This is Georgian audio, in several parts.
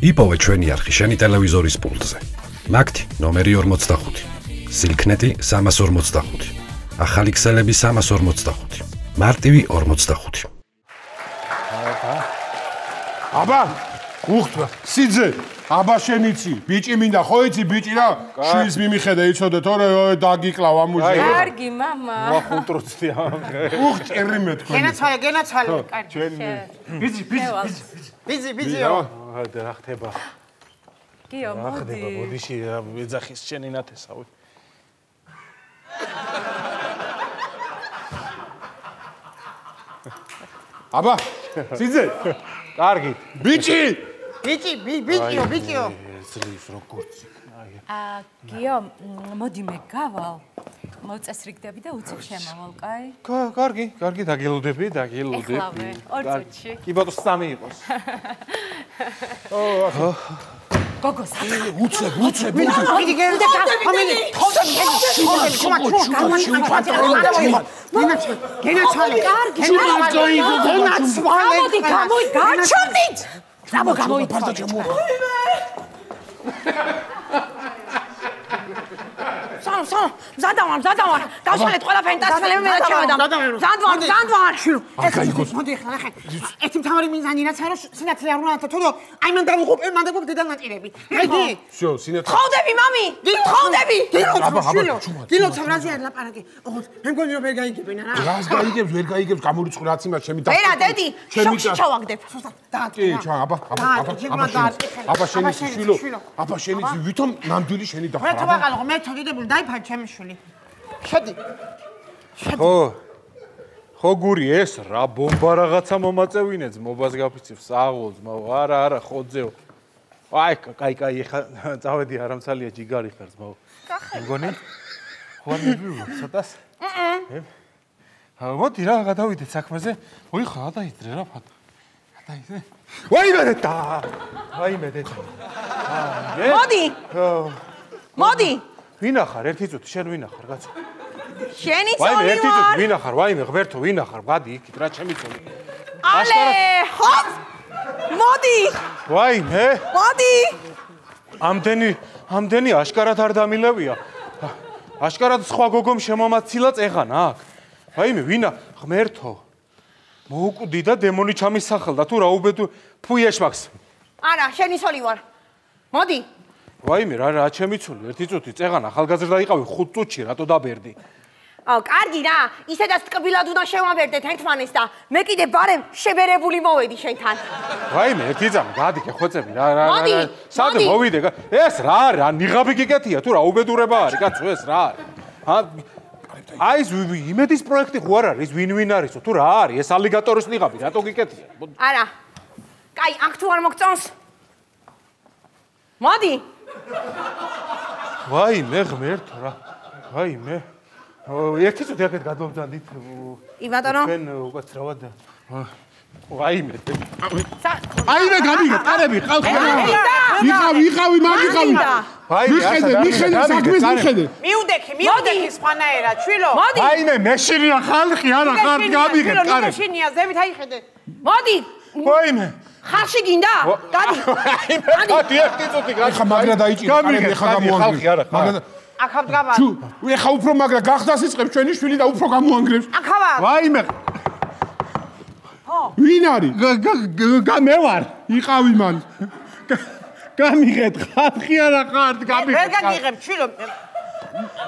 იპოვე ჩვენი არხი შენი ტელევიზორის პულტზე. მაგთი ნომერი 45, სილქნეტი 345, ახალი ქსელები 345, მარტივი 45. აბა, უხტვა, სიძე, აბა შენიცი, ბიჭი მინდა, ხო იცი ბიჭი რა? შვილს მიმიხედე, იცოდე, თორე დაგიკლავ ამუჟე. კარგი, мама. ვახუნტროცდი ამ. ჭერი მე თქვენ. გენაცვალე, კარგი. ჩვენი. ბიძიო. რა ხდება? გიო, მოდი. მოდიში ეძახის შენი ნათესავი. აბა, სიძე. კარგი. ბიჭიო. ძლივს როგორც. გიო, მოდი მე გავალ. მოწესრიგდები და უცებ შემავალ, კაი? კარგი, დაგილუდები. ეხლავე, ორ წუთში. კი ბატონო, 3 იყოს. გოგოს. უცებ. მიდი გერდა ხომელი. გენაცვალე. კარგი. მოდი, გაჩვენდით. გამოიწვია. ფარდა ჩემო. მზადავარ. დავშალეთ ყველაფერი დასწრები მე რჩევდა. მზადავარ. მოდი ახლა ნახე. ერთი მთავარი მიზანი რაც არის სინათლე არ უნდა თქო, აი მან დავუყო დედალ ნაწილები. გაიგი? всё, სინათლე. ხოვდები მამი, ხოვდები. დილოცა რაზე არ ლაპარაკი. ოღონდ მე მგონი რომ ვერ გაიგებენ რა. რას გაიგებს, ვერ გაიგებს, გამორიცხო რაც იმას ჩემი და. ვერა დედი, შოქში ჩავაგდებ. კი, ჩა, აბა, შენიცი შვილო. აბა შენიცი, ვითომ ნამდვილი შენი და მე თუ ვაყალო, მე თოდიდებული დაიფარ ჩემი შვილი. შედი. ხო გური ეს რა ბომბა რაღაცა მომაწევინეც მობას გაფიცებს აღოლს არა ხოძეო აი კაი ეხა წავედი არამცალია ჯიგარი ხარს მგონი ხო არ მივიღო ცოტას მოდი რა გადავიდეთ საქმეზე ოი ხა გადაიძრე რა ფატო გადაიძრე ვაიმე დედა მოდი ვინახარ ერთი წუთი შენ ვინახარ კაცო შენი ვაიმე წოლი ერთი წუთი ვარ ვინახარ ვაიმე ღმერთო ვინახარ გადი იქით რა ჩემი წოლი ალე ჰოპ მოდი ამდენი აშკარად არ დამილევია აშკარად სხვა გოგომ შემომაცილა წეღანა აქ ვაიმე ვინა ღმერთო მოუკვდი და დემონი ჩამისახელდა თუ რა უბედო ფუი ეშმაკს არა შენი წოლი ვარ მოდი ვაიმე რა ჩემი წოლი ერთი წუთი წეღანა ახალგაზრდა იყავი 5 წუთში რატო დაბერდი კარგი რა, ისედაც ტკბილად უნდა შევაბერდეთ ერთმანეს და მე კიდე ბარემ შებერებული მოვედი შენთან. ვაიმე, ერთი ძამ, გადიქე ხოცები რა. სად მოვიდე? ეს რა არის? ნიღაბი გიგეთია თუ რა უბედურება არის, კაცო, ეს რა არის? აი ეს იმედის პროექტი ხო არ არის, ვინ არისო, თუ რა არის? ეს ალიგატორის ნიღაბი, რატო გიგეთია? არა. კაი, აქ თუ არ მოგწონს? მოდი. ვაიმე, ღმერთო რა. ვაიმე. ერთი წუთი აქეთ გადმოვძანდით. იბატონო. ჩვენ უკაცრავად. ვაიმე. აიმე გამიგე, ტარები ყავს რა. ვიყავი, მაგიყავი. მიხედე, საქმეს მიხედე. მიუდექი სხვანაირად, შვილო. ვაიმე, მეშინია ხალხი, არა ხარ გამიგე, ტარები. მეშინია, ზევით აიხედე. მოდი. ვაიმე. ხალხი გინდა? გადი. გადი ერთი წუთი გადი. ხა მაგრა დაიჭირე, ტარები ხა გამოანგრევს. აქავ დგაბარ. ეხა უფრო მაგრა გახდას იწყებს ჩვენი შვილი და უფრო გამოანგრევს. აქავარ. ვაიმე. ვინ არის? მე ვარ. იყავი მან. გამიღეთ ხალხი არა ხარ, გამიღეთ. ვერ გაგიღებ, შვილო.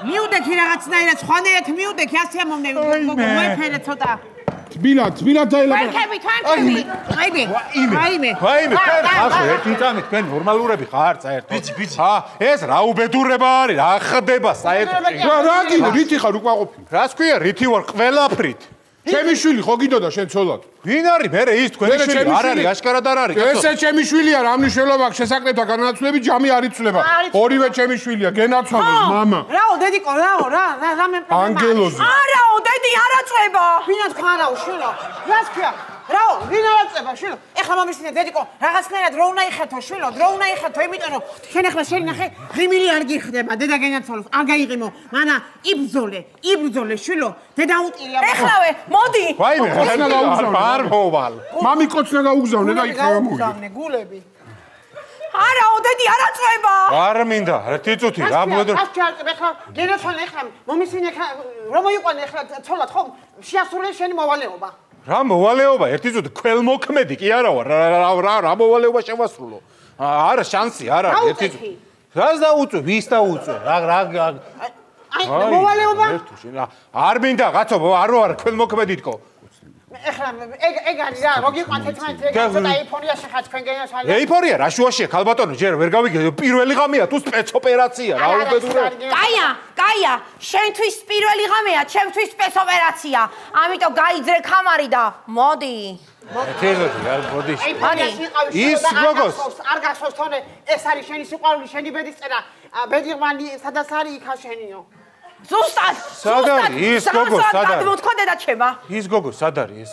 მიუდექი რაღაცნაირად, სხვანაირად მიუდექი, ასე ამოვნები. მოიფერე ცოტა. თბილად დაელაპარაკე. ვაიმე. ახლა ერთი წამით თქვენ ნორმალურები ხარ საერთოდ. ბიჭი. ეს რა უბედურება არის, რა ხდება საერთოდ. რა გინდა, რითი ხარ უკმაყოფილი? რას ქვია, რითი ვარ ყველაფრით. ჩემი შვილი ხო გიდოდა შენ ცოლად? ვინ არის მე ის თქვენი შვილი არ არის, აშკარად არ არის. ესე ჩემი შვილია, რა მნიშვნელობა აქვს შესაკრებთა განაცვლები, ჯამი არ იცვლება. ორივე ჩემი შვილია, გენაცვალეს მამა. რაო, დედიკო, რაო, რა მე ანგელოზი. არაო, დედი არაწובה. ვინა თქვა რაო, შვილო. რას ქვია? რაო, ვინ არაწובה, შვილო? ეხლა მომისმინე დედიკო, რაღაცნაირად რო უნდა იხეთო, შვილო, რო უნდა იხეთო, იმიტომ რომ შენ ეხლა შენ ნახე, ღიმილი არ გიხდება, დედა გენაცვალოს, არ გაიღიმო. მანა იბრძოლე, შვილო, დედა უტირია. ეხლავე, მოდი. ვაიმე, არ მოვალ. მამი კოცნა გაუგზავნე და იქ გამოვიდა. გულები. არაო დედი არა წვება არ მინდა ერთი წუთი რა ბოდო ას ჩარწებ ახლა გენაცვალე ახლა მომისინე ახლა რომ მოიყვანე ახლა ცოლად ხომ შეასრულე შენი მოვალეობა რა მოვალეობა ერთი წუთი ქველმოქმედი კი არა ვარ რა მოვალეობა შევასრულო არა შანსი არა ერთი წუთი რას დაუწვე ვის დაუწვე რა აი მოვალეობა არ მინდა კაცო არ ქველმოქმედი თქო ეხლა ეგ არის რა მოგიყვანთ ერთმანეთს ეგ ცოტა ეიფორია შეხა თქვენ გენაცვალე ეიფორია რა შუაშია ქალბატონო ჯერ ვერ გავიგე პირველი ღამეა თუ სპეცოპერაცია რა უბედურე კაია შენთვის პირველი ღამეა ჩემთვის სპეცოპერაცია ამიტომ გაიძრე ხამარი და მოდი თეროდი რა მოდი ის გოგოს არ გახსოვს თორე ეს არის შენი სიყვარული შენი ბედის წერა ბედიღმანი სადაც არის იქა შენიო ზუსტად ის გოგო სად არის მოთქოდე და ჩემა ის გოგო სად არის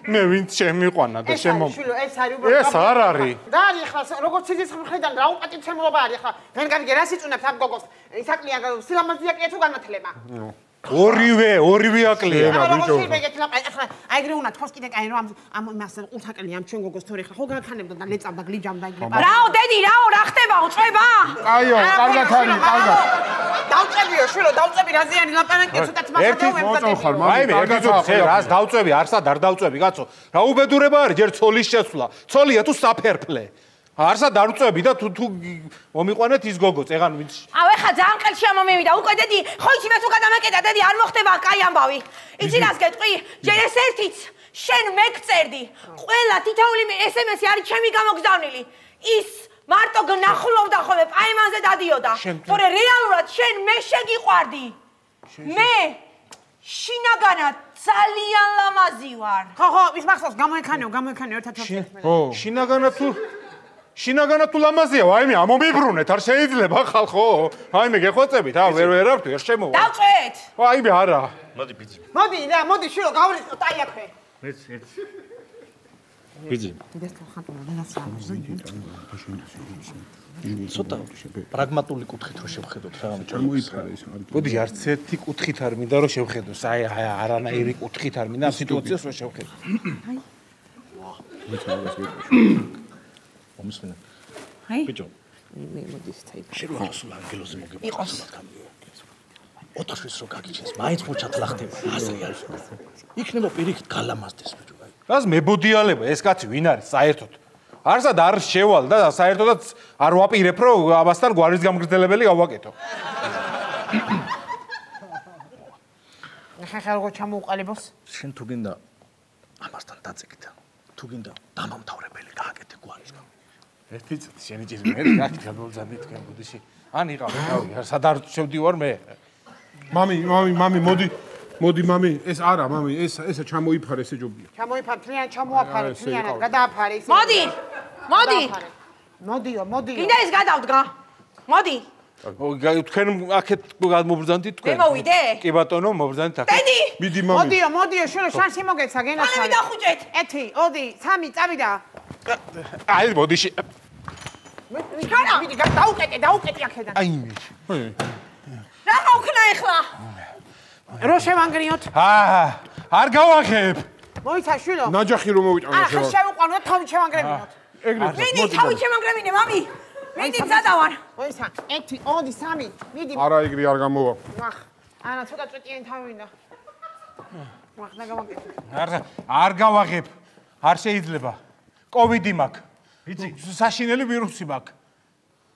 მე ვინც შემიყვანა და შემო ეს არის უბრალოდ ეს არ არის და არის ახლა როგორც სიძის მხრიდან რა უპატივცემულობა არის ახლა ვენ გავიგე რა სიწუნებს ამ გოგოს ისაკლია სილამაზია კი თუ განათლება ორივე აკლია ბიჭო ახლა აიგრე უნდა თქოს კიდე კაი რომ ამ მასე ყურთაკლია ამ ჩვენ გოგოს თორე ახლა ხო განქანებდა და ლეწავდა გლიჯამდა იგრება რაო დედი რაო რა ხდება უწובה აიო კარგად არის კარგად დავწებიო შვილო დავწები რა ზიანი ლაპარაკი ცოტაც მასადა მოწოხარ აი მე ერთი წუთი რას დავწები არსად არ დავწები კაცო რა უბედურება არის ჯერ ცოლის შესვლა ცოლია თუ საფერფლე არსად არ უწევი და თუ მომიყვანეთ ის გოგოც ეგან ვინც აუ ეხა ძალიან ყელში ამომივიდა უკვე დედი ხო იცი მე თუ გადამეკეტა დედი არ მოხდება კაი ამბავი იცი რას გეტყვი ჯერ ეს ერთიც შენ მეკწერდი ყველა თითოეული SMS-ი არის ჩემი გამოგზავნილი ის მარტო გნახულობდა ხოლმე პაიმანზე დადიოდა თორე რეალურად შენ მე შეგიყვარდი მე შინაგანად ძალიან ლამაზი ვარ ხო ის მახსოვს გამოექანეო ერთად შინაგანად თუ ლამაზია ვაიმე ამომიბრუნეთ არ შეიძლება ხალხო აიმე გეხვეწებით ვერ ვერ შემოვა დავწვეთ აიმე არა მოდი ბიძი მოდი შვილო გავრიცხოთ აი აქვე ბიძი ცოტა პრაგმატული კუთხით რო შევხედოთ რა მოიფარე ის არის მოდი არც ერთი კუთხით არ მინდა რომ შევხედოს აი არანაირი კუთხით არ მინდა სიტუაციას რო შევხედო მომისმენა აი ბიჭო მე მოდის თაი შეიძლება სულ ანგელოზე მოგებოს ოთაშვის რო გაგიჩენს მაინც მოჩათლა ხდება ასე არის იქნება პირიქით გალამაზდეს ბიჭო აი რას მებოდიალება ეს კაცი ვინ არის საერთოდ არსად არ შევალ და საერთოდაც არ ვაპირებ რომ ამასთან გვარის გამგრძელებელი გავაკეთო ხახა როგორ ჩამოუყალიბოს შენ თუ გინდა ამასთან დაწეკით თუ გინდა დამამთავრებელი გააკეთე გვარის გამო ერთი წუთი შენი ჭირ მე რა გამოვზანდი თქვენ ბუდიში ან იყავ სად არ შევდივარ მე მამი მოდი მამი ეს არა მამი ესა ჩამოიფარე ესე ჯობია ჩამოიფარე თლიან ჩამოაფარე თლიანად გადააფარე ისე მოდი კიდე ის გადავდგა მოდი თქვენ აქეთ გამოვზანდით თქვენ მე მოვიდე კი ბატონო მოვზანდით აქეთ დედი მიდი მამი მოდიო შვილო შანსი მოგეცა გენაცვალე მე დავხუჭეთ 1 2 3 წავიდა აი ბოდიში მიდი დაუკეტე აქედან აი მე რა გავქნა ეხლა რო შევანგრიოთ არ გავახებ მოიცა შვილო ნაჯახი რომ მოვიტანო ახლა შევუყვანოთ თავი შევანგრებინოთ მიდი თავი შევანგრებინე მამი მიდი წადავარ მოიცა 1 2 3 მიდი არა იგრი არ გამოვა მახ ანა ცოტა წვეტიანი თავი მინდა მახ ნაგავაკეთე არ გავახებ არ შეიძლება კოვიდი მაქვს საშინელი ვირუსი მაქვს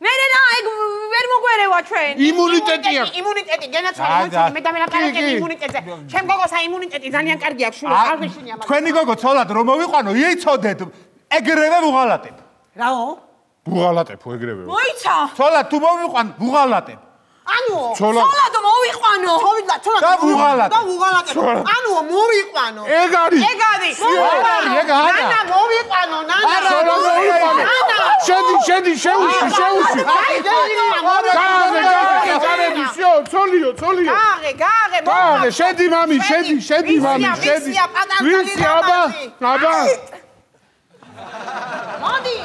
მე რა ეგ ვერ მოგვერევა ჩვენ იმუნიტეტი აქვს იმუნიტეტი გენაცვალე მოიცადე მე დამელაპარაკები იმუნიტეტზე ჩემ გოგოს აი იმუნიტეტი ძალიან კარგი აქვს შვილო არ გეშინია მაგ თქვენი გოგო ცოლად რომ მოვიყვანო იცოდეთ ეგრევე ვუღალატებ რაო ვუღალატებ ეგრევე მოიცა ცოლად თუ მოვიყვან ვუღალატებ ანუო ცოლად მოვიყვანო ცოლად და ვუღალატებ ანუო მოვიყვანო ეგ არის ნანა მოვიყვანო შედი შეუში გარე ცოლიო გარე შედი მამი ვისი აბა მოდი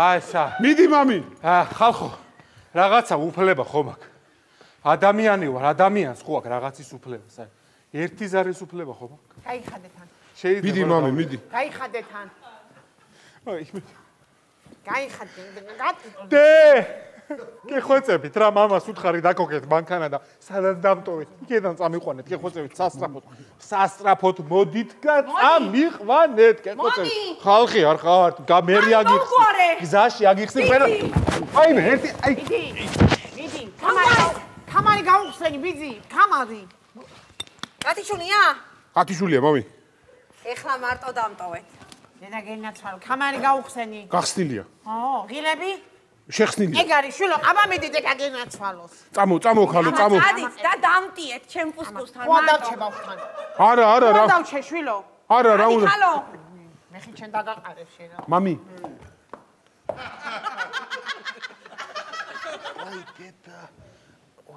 აისა მიდი მამი ხალხო რაღაცა უფლება ხომ აქვს ადამიანი ვარ ადამიანს ხო აქვს რაღაცის უფლება ერთი ზარის უფლება ხომ აქვს გაიხადე თან მიდი მამი მიდი გაიხადე თან გაიხადე. გეხვეწებით რა მამას უთხარი დაკოკეთ მანქანა და სადაც დამტოვეთ. იქიდან წამიყვანეთ, გეხვეწებით სასტრაფოდ მოდით და წამიყვანეთ, გეხვეწებით. ხალხი არ ხართ, გამერი აგიხსნით. გზაში აგიხსნით ფერა. აიმე, ერთი, აი. მიდი, კამარი გაუხსენი, ბიძი, კამარი. კათიშულია? კათიშულია, მამი. ეხლა მარტო დამტოვეთ. დედა გენაცვალ, კამარი გაუხსენი. გახსნილია. ღილები? შეხსნილია. ეგ არის შვილო, აბა მიდი დედა გენაცვალოს. წამო, ხალო, წამო. წადით და დამტიეთ ჩემ პუსკუსთან. ხო დავჩება ხთან. არა, ხო დავჩე შვილო. არა, რა უნდა. ხალო. მე ხი ჩვენ დაგაყარებ შენ. მამი. აი დედა.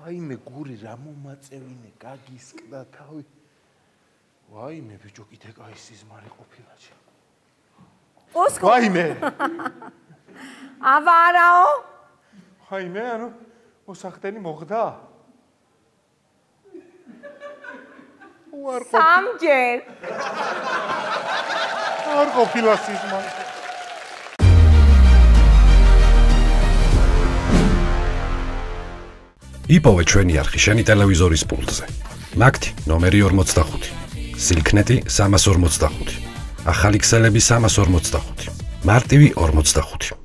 ვაიმე გური რა მომაწევინე, გაგისკდა თავი. ვაიმე ბიჭო, კიდე კაი სიზმარი ყოფილა შე. პუსკუ. ვაიმე. აბარაო. ვაიმე, ანუ მოსახდენი მოხდა? სამჯერ. არ ყოფილა სიზმარი. იპოვე ჩვენი არხი შენი ტელევიზორის პულტზე. მაგთი ნომერი 45. სილქნეტი 345. ახალი ქსელები 345. მარტივი 45.